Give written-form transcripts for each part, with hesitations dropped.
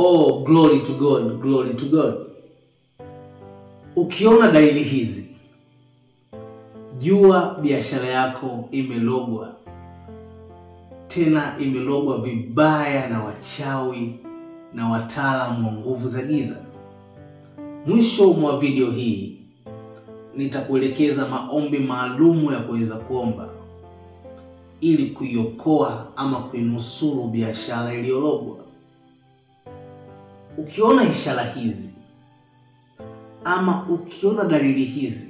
Oh, glory to God, glory to God. Ukiona dalili hizi, jua biashara yako imelogwa. Tena imelogwa vibaya na wachawi na wataalamu wa nguvu za giza. Mwisho mwa video hii nitakuelekeza maombi maalumu ya kuweza kuomba ili kuiokoa ama kuinusuru biashara iliyologwa. Ukiona ishara hizi ama ukiona dalili hizi,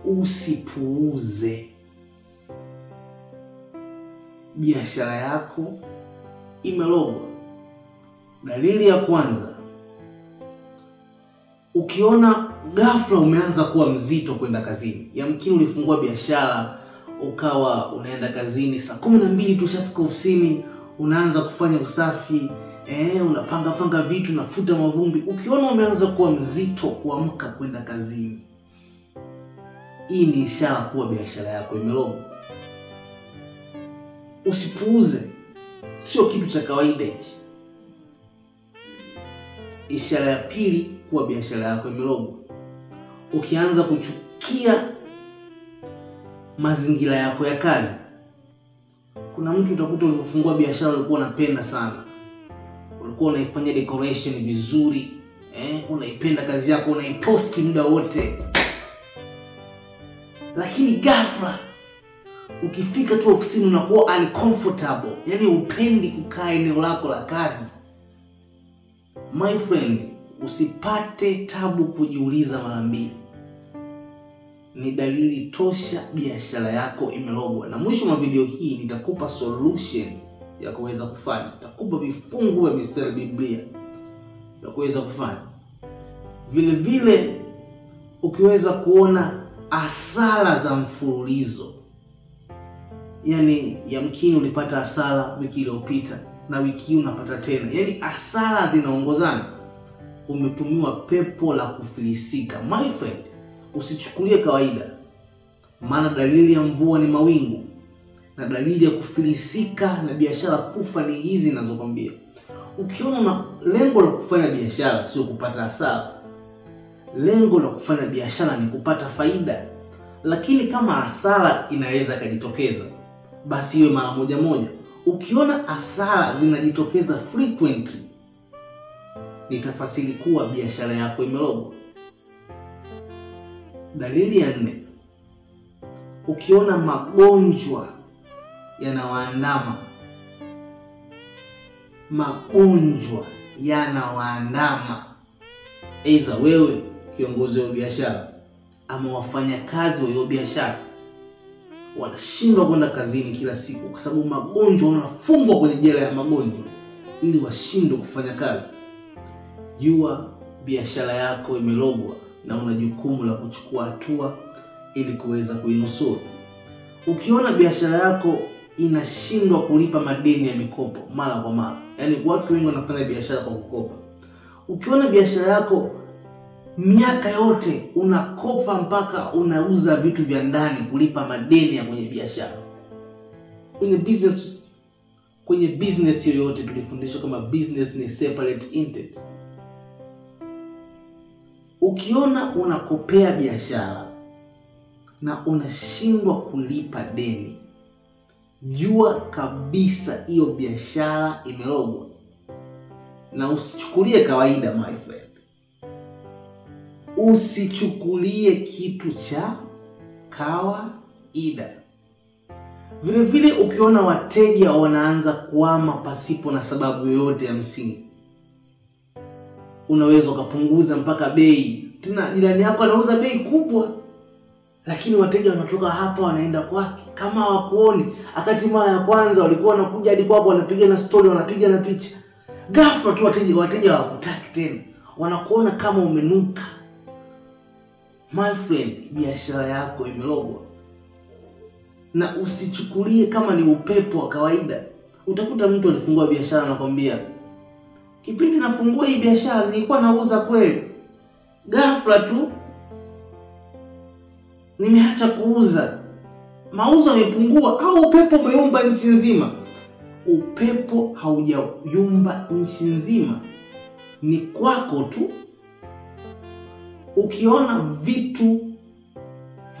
usipuuze. Biashara yako imelogwa. Dalili ya kwanza, ukiona ghafla umeanza kuwa mzito kwenda kazini. Yamkini ulifungua biashara ukawa unaenda kazini saa 12 tu ushafika ofisini, unaanza kufanya usafi, unapanga vitu, unafuta mavumbi. Ukiona umeanza kuwa mzito kuamka kwenda kazini, hii ni ishara kuwa biashara yako imelogwa. Usipuuze, sio kitu cha kawaida hichi. Ishara ya pili kuwa biashara yako imelogwa, ukianza kuchukia mazingira yako ya kazi. Kuna mtu utakuta ulipofungua biashara ulikuwa unapenda sana, ulikuwa unaifanyia decoration vizuri, unaipenda kazi yako, unaiposti muda wote, lakini ghafla ukifika tu ofisini unakuwa uncomfortable, yani upendi kukaa eneo lako la kazi. My friend, usipate tabu kujiuliza mara mbili. Ni dalili tosha biashara yako imelogwa. Na mwisho wa video hii nitakupa solution ya kuweza kufanya. Nitakupa vifungu vya mistari Biblia ya kuweza kufanya. Vile vile ukiweza kuona hasara za mfululizo, yani yamkini ulipata hasara wiki iliyopita na wiki hii unapata tena, yani hasara zinaongozana, umetumiwa pepo la kufilisika. My friend, usichukulie kawaida, maana dalili ya mvua ni mawingu na dalili ya kufilisika na biashara kufa ni hizi ninazokuambia. Ukiona una lengo la kufanya biashara sio kupata hasara, lengo la kufanya biashara ni kupata faida. Lakini kama hasara inaweza kujitokeza, basi iwe mara moja. Ukiona hasara zinajitokeza frequently, nitafasiri kuwa biashara yako imelogwa. Dalili ya 4, ukiona magonjwa yanawaandama. Magonjwa yanawaandama, aidha wewe kiongozi wa biashara ama wafanyakazi wa hiyo biashara wanashindwa kwenda kazini kila siku kwa sababu magonjwa, wanafungwa kwenye jela ya magonjwa ili washindwe kufanya kazi. Jua biashara yako imelogwa na una jukumu la kuchukua hatua ili kuweza kuinusuru. Ukiona biashara yako inashindwa kulipa madeni ya mikopo mara kwa mara, yani watu wengi wanafanya biashara kwa kukopa. Ukiona biashara yako miaka yote unakopa mpaka unauza vitu vya ndani kulipa madeni ya kwenye biashara. Kwenye business yoyote tulifundishwa kama business ni separate entity. Ukiona unakopea biashara na unashindwa kulipa deni, jua kabisa hiyo biashara imelogwa. Na usichukulie kawaida, my friend. Usichukulie kitu cha kawaida. Vile vile ukiona wateja wanaanza kuhama pasipo na sababu yoyote ya msingi, unaweza ukapunguza mpaka bei. Tena jirani yako anauza bei kubwa, lakini wateja wanatoka hapa wanaenda kwake kama hawakuoni. Akati mara ya kwanza walikuwa wanakuja hadi kwako, wanapiga na story, wanapiga na picha. Ghafla tu wateja hawakutaki tena, wanakuona kama umenuka. My friend, biashara yako imelogwa. Na usichukulie kama ni upepo wa kawaida. Utakuta mtu alifungua biashara anakuambia, kipindi nafungua hii biashara nilikuwa nauza kweli, ghafla tu nimeacha kuuza, mauzo yamepungua, au upepo umeumba nchi nzima. upepo haujayumba nchi nzima, ni kwako tu. Ukiona vitu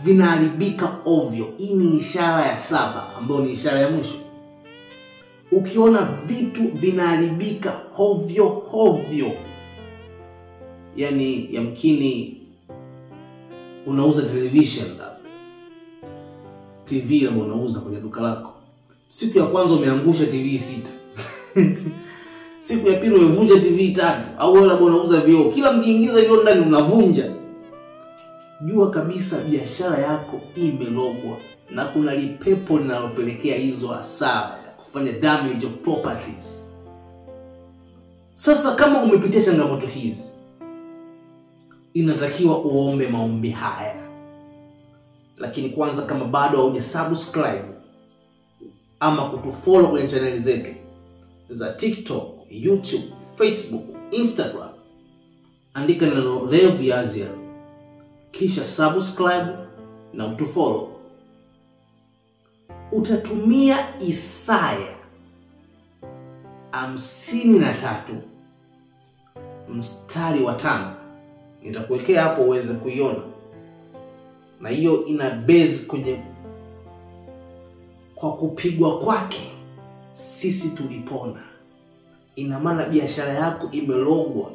vinaharibika ovyo, hii ni ishara ya 7 ambayo ni ishara ya mwisho. Ukiona vitu vinaharibika ovyo, yani yamkini unauza television TV ambayo unauza kwenye duka lako. Siku ya kwanza umeangusha TV 6. Siku ya pili umevunja TV 3, au wewe labda unauza vioo. Kila mkiingiza vioo ndani unavunja. Jua kabisa biashara yako imelogwa na kuna lipepo linalopelekea hizo hasara, kufanya damage of properties. Sasa kama umepitia changamoto hizi, inatakiwa uombe maombi haya. Lakini kwanza, kama bado hujasubscribe ama kutufollow kwenye channel zetu za TikTok, YouTube, Facebook, Instagram, andika neno Rev Yaziel kisha subscribe na utufollow. Utatumia Isaya 53 mstari wa 5. Nitakuwekea hapo uweze kuiona. Na hiyo ina base kwenye kwa kupigwa kwake sisi tulipona. Ina maana biashara yako imelogwa,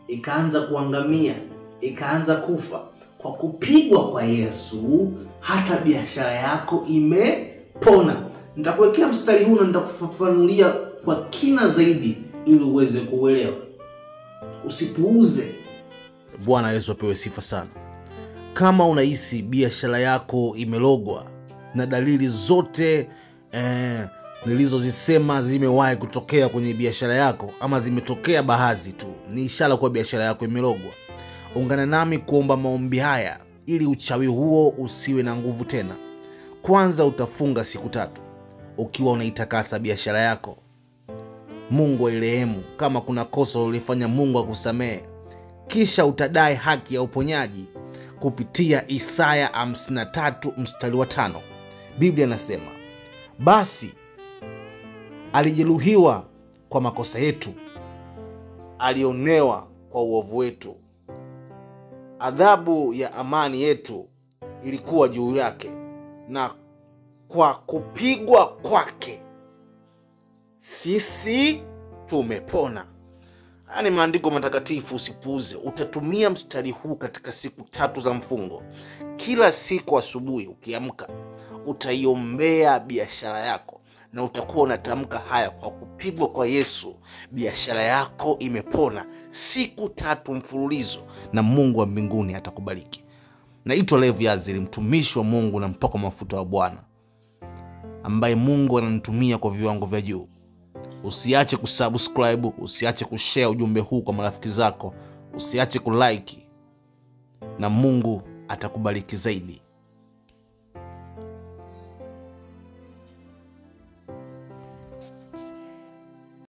ikaanza kuangamia, ikaanza kufa. Kwa kupigwa kwa Yesu hata biashara yako imepona. Nitakuwekea mstari huu na nitakufafanulia kwa kina zaidi ili uweze kuelewa. Usipuuze. Bwana Yesu apewe sifa sana. Kama unahisi biashara yako imelogwa na dalili zote nilizozisema zimewahi kutokea kwenye biashara yako, ama zimetokea baadhi tu, ni ishara kwa biashara yako imelogwa, ungana nami kuomba maombi haya ili uchawi huo usiwe na nguvu tena. Kwanza utafunga siku 3 ukiwa unaitakasa biashara yako. Mungu airehemu kama kuna kosa ulifanya, Mungu akusamehe. Kisha utadai haki ya uponyaji kupitia Isaya 53 mstari wa 5. Biblia inasema, basi alijeruhiwa kwa makosa yetu, alionewa kwa uovu wetu, adhabu ya amani yetu ilikuwa juu yake, na kwa kupigwa kwake sisi tumepona. Ni maandiko matakatifu, usipuuze. Utatumia mstari huu katika siku 3 za mfungo. Kila siku asubuhi ukiamka, utaiombea biashara yako na utakuwa unatamka haya: kwa kupigwa kwa Yesu biashara yako imepona. Siku 3 mfululizo, na Mungu wa mbinguni atakubariki. Naitwa Rev Yaziel, mtumishi wa Mungu na mpako mafuta wa Bwana, ambaye Mungu ananitumia kwa viwango vya juu. Usiache kusubscribe, usiache kushare ujumbe huu kwa marafiki zako, usiache kulike, na Mungu atakubariki zaidi.